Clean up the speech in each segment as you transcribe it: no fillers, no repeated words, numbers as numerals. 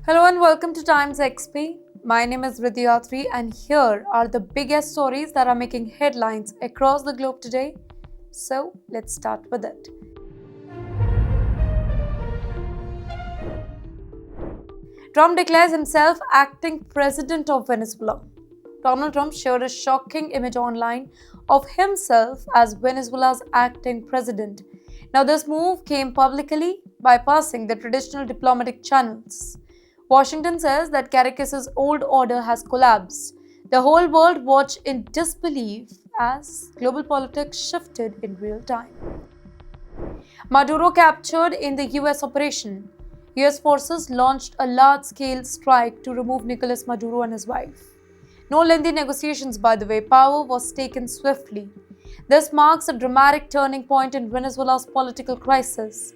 Hello and welcome to TimesXP. My name is Driti and here are the biggest stories that are making headlines across the globe today. So let's start with it. Trump declares himself acting president of Venezuela. Donald Trump shared a shocking image online of himself as Venezuela's acting president. Now, this move came publicly, bypassing the traditional diplomatic channels. Washington says that Caracas's old order has collapsed. The whole world watched in disbelief as global politics shifted in real time. Maduro captured in the US operation. US forces launched a large-scale strike to remove Nicolas Maduro and his wife. No lengthy negotiations, by the way, power was taken swiftly. This marks a dramatic turning point in Venezuela's political crisis.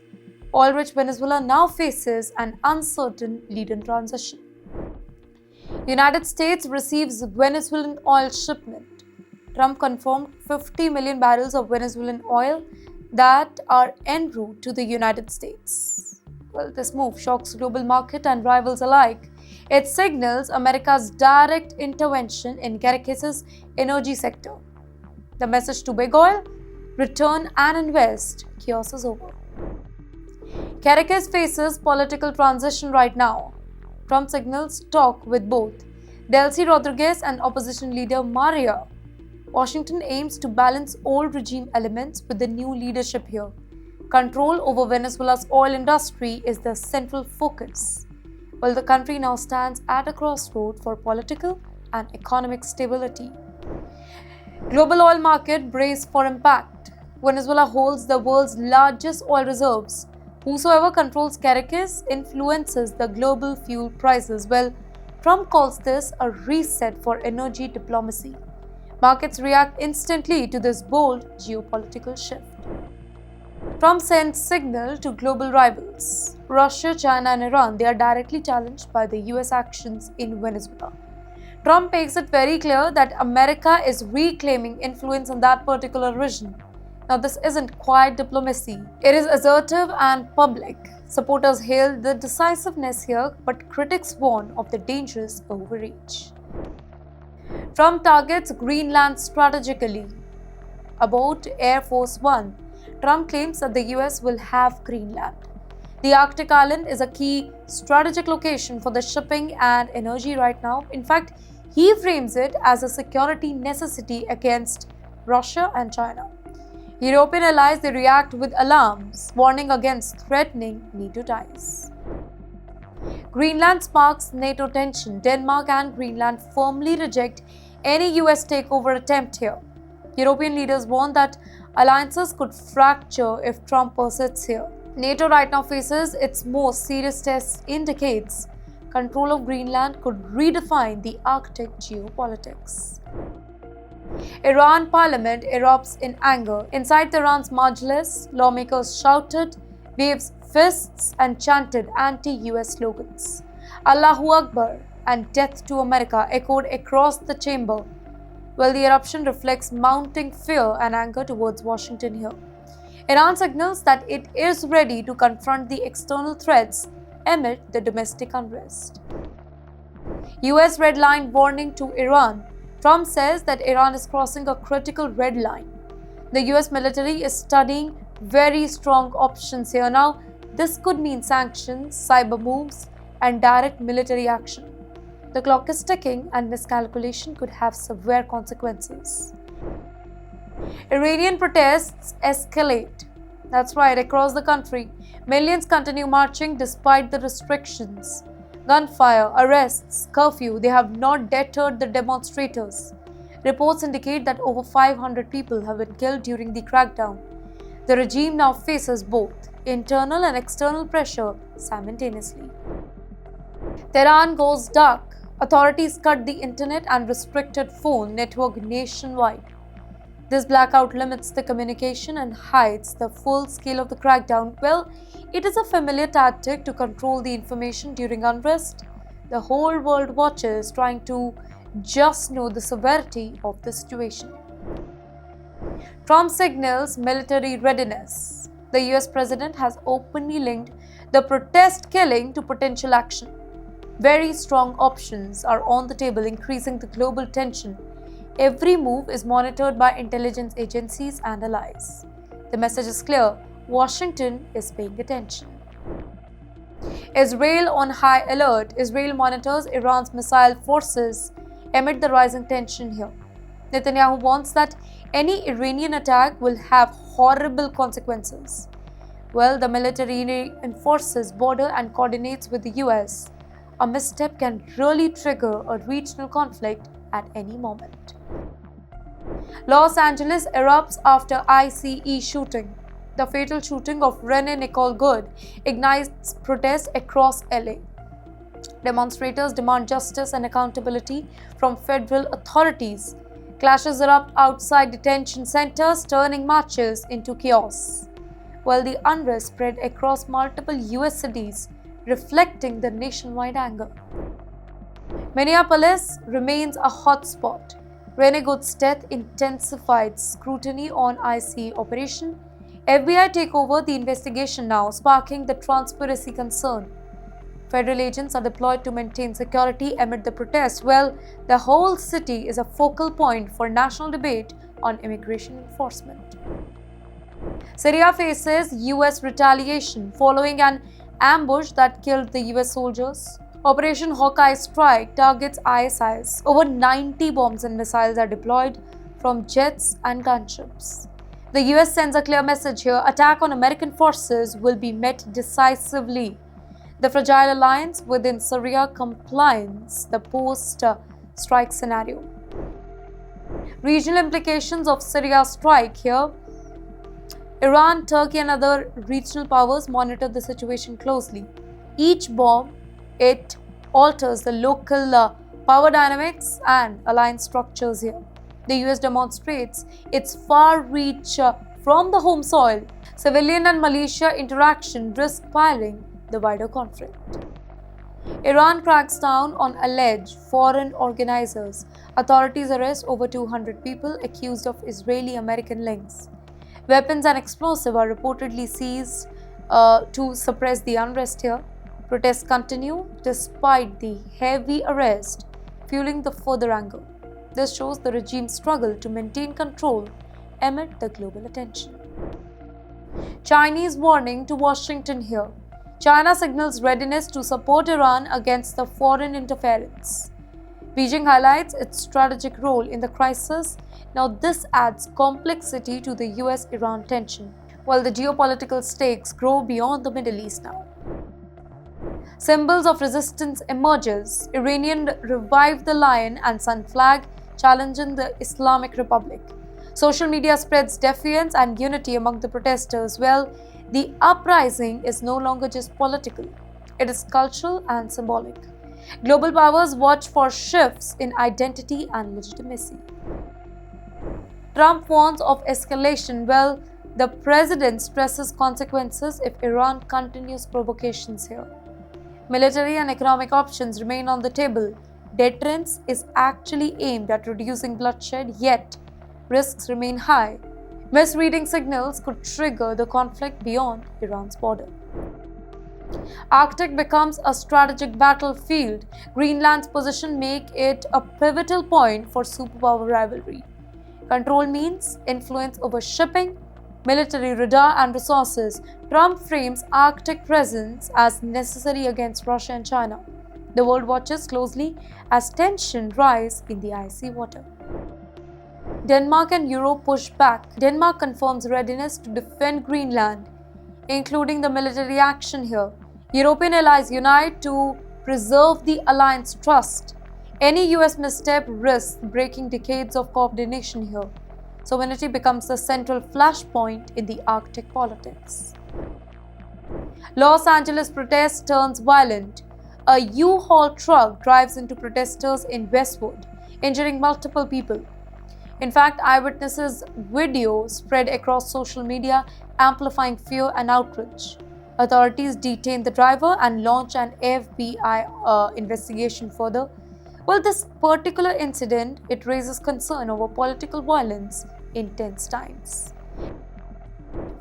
Oil-rich Venezuela now faces an uncertain lead in transition. United States receives Venezuelan oil shipment. Trump confirmed 50 million barrels of Venezuelan oil that are en route to the United States. Well, this move shocks global market and rivals alike. It signals America's direct intervention in Caracas's energy sector. The message to big oil: return and invest. Chaos is over. Caracas faces political transition right now. Trump signals talk with both Delcy Rodriguez and opposition leader Maria. Washington aims to balance old regime elements with the new leadership here. Control over Venezuela's oil industry is the central focus, while the country now stands at a crossroad for political and economic stability. Global oil market brace for impact. Venezuela holds the world's largest oil reserves. Whosoever controls Caracas influences the global fuel prices. Well, Trump calls this a reset for energy diplomacy. Markets react instantly to this bold geopolitical shift. Trump sends signal to global rivals. Russia, China and Iran, they are directly challenged by the US actions in Venezuela. Trump makes it very clear that America is reclaiming influence in that particular region. Now, this isn't quiet diplomacy. It is assertive and public. Supporters hail the decisiveness here, but critics warn of the dangerous overreach. Trump targets Greenland strategically. Aboard Air Force One, Trump claims that the US will have Greenland. The Arctic island is a key strategic location for the shipping and energy right now. In fact, he frames it as a security necessity against Russia and China. European allies, they react with alarms, warning against threatening NATO ties. Greenland sparks NATO tension. Denmark and Greenland firmly reject any US takeover attempt here. European leaders warn that alliances could fracture if Trump persists here. NATO right now faces its most serious test in decades. Control of Greenland could redefine the Arctic geopolitics. Iran parliament erupts in anger. Inside Tehran's Majlis, lawmakers shouted, waved fists and chanted anti-US slogans. Allahu Akbar and Death to America echoed across the chamber. Well, the eruption reflects mounting fear and anger towards Washington here. Iran signals that it is ready to confront the external threats amid the domestic unrest. US red line warning to Iran. Trump says that Iran is crossing a critical red line. The US military is studying very strong options here. Now, this could mean sanctions, cyber moves, and direct military action. The clock is ticking and miscalculation could have severe consequences. Iranian protests escalate. That's right, across the country, millions continue marching despite the restrictions. Gunfire, arrests, curfew, they have not deterred the demonstrators. Reports indicate that over 500 people have been killed during the crackdown. The regime now faces both internal and external pressure simultaneously. Tehran goes dark. Authorities cut the internet and restricted phone network nationwide. This blackout limits the communication and hides the full scale of the crackdown. Well, it is a familiar tactic to control the information during unrest. The whole world watches, trying to just know the severity of the situation. Trump signals military readiness. The US president has openly linked the protest killing to potential action. Very strong options are on the table, increasing the global tension. Every move is monitored by intelligence agencies and allies. The message is clear: Washington is paying attention. Israel on high alert. Israel monitors Iran's missile forces amid the rising tension here. Netanyahu warns that any Iranian attack will have horrible consequences. Well, the military enforces border and coordinates with the US. A misstep can really trigger a regional conflict at any moment. Los Angeles erupts after ICE shooting. The fatal shooting of Renee Nicole Good ignites protests across LA. Demonstrators demand justice and accountability from federal authorities. Clashes erupt outside detention centers, turning marches into chaos. While the unrest spread across multiple US cities, reflecting the nationwide anger. Minneapolis remains a hotspot. Renee Good's death intensified scrutiny on ICE operation. FBI take over the investigation now, sparking the transparency concern. Federal agents are deployed to maintain security amid the protests. Well, the whole city is a focal point for national debate on immigration enforcement. Syria faces US retaliation following an ambush that killed the US soldiers. Operation Hawkeye Strike targets ISIS. Over 90 bombs and missiles are deployed from jets and gunships. The US sends a clear message here: attack on American forces will be met decisively. The fragile alliance within Syria complies the post-strike scenario. Regional implications of Syria strike here. Iran, Turkey and other regional powers monitor the situation closely. Each bomb, it alters the local power dynamics and alliance structures here. The US demonstrates its far reach from the home soil. Civilian and militia interaction risk piling the wider conflict. Iran cracks down on alleged foreign organizers. Authorities arrest over 200 people accused of Israeli-American links. Weapons and explosives are reportedly seized to suppress the unrest here. Protests continue despite the heavy arrest, fueling the further anger. This shows the regime's struggle to maintain control amid the global attention. Chinese warning to Washington here. China signals readiness to support Iran against the foreign interference. Beijing highlights its strategic role in the crisis. Now this adds complexity to the US-Iran tension, while the geopolitical stakes grow beyond the Middle East now. Symbols of resistance emerges. Iranian revive the lion and sun flag, challenging the Islamic Republic. Social media spreads defiance and unity among the protesters. Well, the uprising is no longer just political. It is cultural and symbolic. Global powers watch for shifts in identity and legitimacy. Trump warns of escalation. Well, the president stresses consequences if Iran continues provocations here. Military and economic options remain on the table. Deterrence is actually aimed at reducing bloodshed, yet risks remain high. Misreading signals could trigger the conflict beyond Iran's border. Arctic becomes a strategic battlefield. Greenland's position makes it a pivotal point for superpower rivalry. Control means influence over shipping, military radar and resources. Trump frames Arctic presence as necessary against Russia and China. The world watches closely as tension rises in the icy water. Denmark and Europe push back. Denmark confirms readiness to defend Greenland, including the military action here. European allies unite to preserve the alliance trust. Any US misstep risks breaking decades of coordination here. Sovereignty becomes the central flashpoint in the Arctic politics. Los Angeles protest turns violent. A U-Haul truck drives into protesters in Westwood, injuring multiple people. In fact, eyewitnesses' video spread across social media, amplifying fear and outrage. Authorities detain the driver and launch an FBI investigation further. Well, this particular incident, it raises concern over political violence in tense times.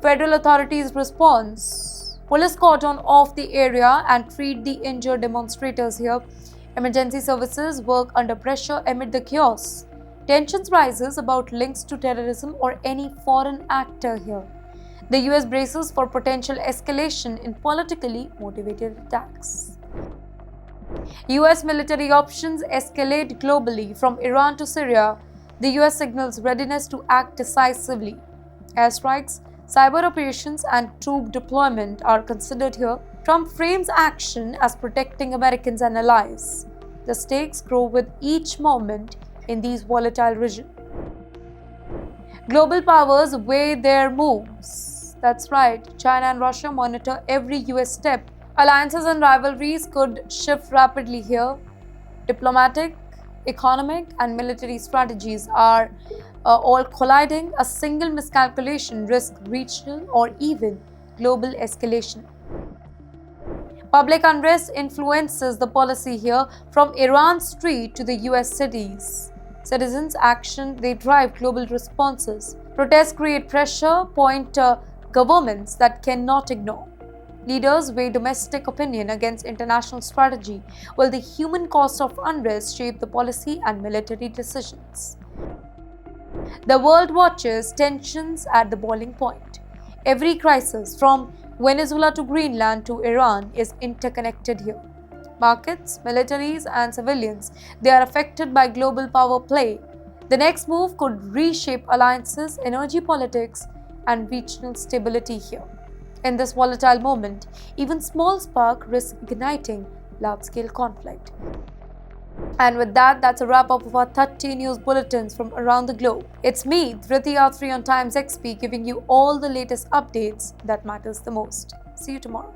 Federal authorities' response. Police cordon off the area and treat the injured demonstrators here. Emergency services work under pressure amid the chaos. Tensions rises about links to terrorism or any foreign actor here. The US braces for potential escalation in politically motivated attacks. US military options escalate globally from Iran to Syria. The US signals readiness to act decisively. Airstrikes, cyber operations, and troop deployment are considered here. Trump frames action as protecting Americans and allies. The stakes grow with each moment in these volatile regions. Global powers weigh their moves. That's right, China and Russia monitor every US step. Alliances and rivalries could shift rapidly here. Diplomatic, economic, and military strategies are all colliding. A single miscalculation risks regional or even global escalation. Public unrest influences the policy here from Iran street to the US cities. Citizens' action, they drive global responses. Protests create pressure, point governments that cannot ignore. Leaders weigh domestic opinion against international strategy, while the human cost of unrest shape the policy and military decisions. The world watches tensions at the boiling point. Every crisis, from Venezuela to Greenland to Iran, is interconnected here. Markets, militaries, and civilians, they are affected by global power play. The next move could reshape alliances, energy politics, and regional stability here. In this volatile moment, even small spark risks igniting large-scale conflict. And with that, that's a wrap-up of our 30 news bulletins from around the globe. It's me, Driti, Atri on TimesXP, giving you all the latest updates that matters the most. See you tomorrow.